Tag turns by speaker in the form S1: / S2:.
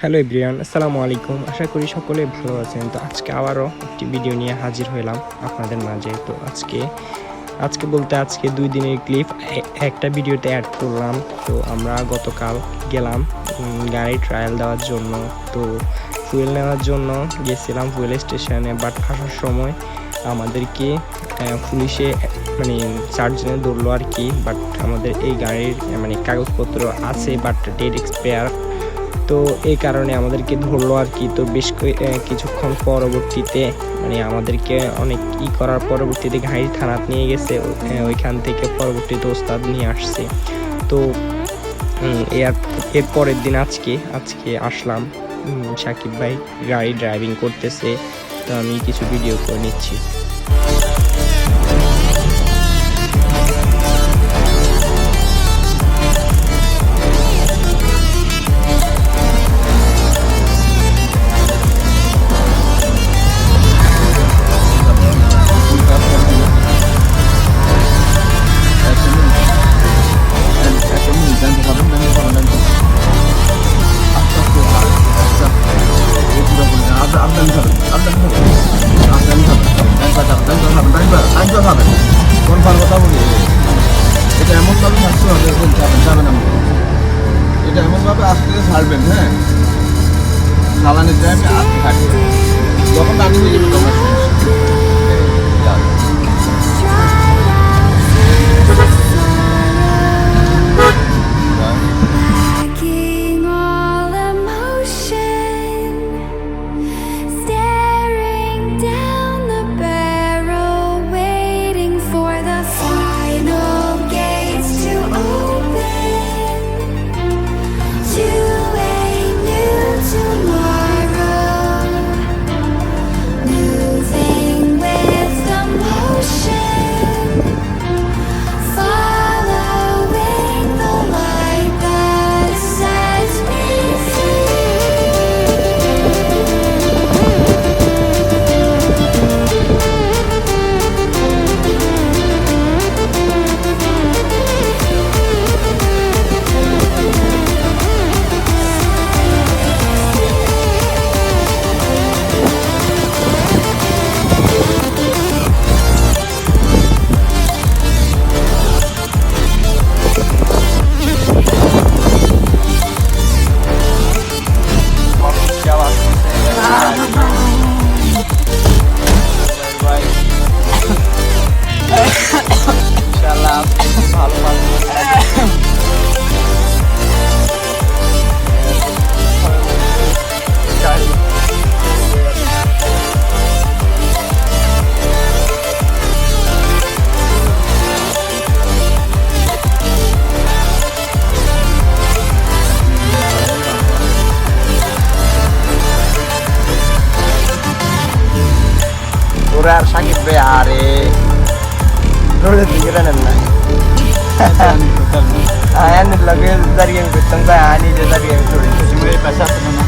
S1: Hello everyone, আসসালামু আলাইকুম। আশা করি সকলে ভালো আছেন। তো আজকে আবারও একটি ভিডিও নিয়ে হাজির হলাম আপনাদের মাঝে। তো আজকে 2 দিনের ক্লিপ একটা ভিডিওতে অ্যাড করলাম। তো আমরা গতকাল গেলাম গাড়ি ট্রায়াল দেওয়ার জন্য। তো ফুয়েল নেওয়ার জন্য গেছিলাম ফুয়েল স্টেশনে, বাট আসার সময় আমাদেরকে পুলিশে 4 জনে ধরলো আর কি। বাট আমাদের এই গাড়ির কাগজপত্র আছে, বাট ডেট এক্সপায়ার। তো এই কারণে আমাদেরকে ধরলো আর কি। তো বেশ কিছুক্ষণ পরবর্তীতে আমাদেরকে অনেক করার পরবর্তীতে গাড়ি থানাত নিয়ে গেছে। ওইখান থেকে পরবর্তীতে ওস্তাদ নিয়ে আসছে। তো এর পরের দিন আজকে আসলাম। সাকিব ভাই গাড়ি ড্রাইভিং করতেছে, তো আমি কিছু ভিডিও করে নিচ্ছি।
S2: এটা এমনভাবে থাকতে হবে, যাবেন এটা এমনভাবে আস্তে ছাড়বেন। হ্যাঁ, চালানের টাইমে আস্তে থাকবে, যখন আমি নিয়ে যাবো তখন
S3: আর সাকিব ভাই আরে রোডের দিকে নেন না, আয়ানের লগে দাঁড়িয়ে আমি করতাম ভাই, আনি যে দাঁড়িয়ে আমি চলে পাশে আসলাম না।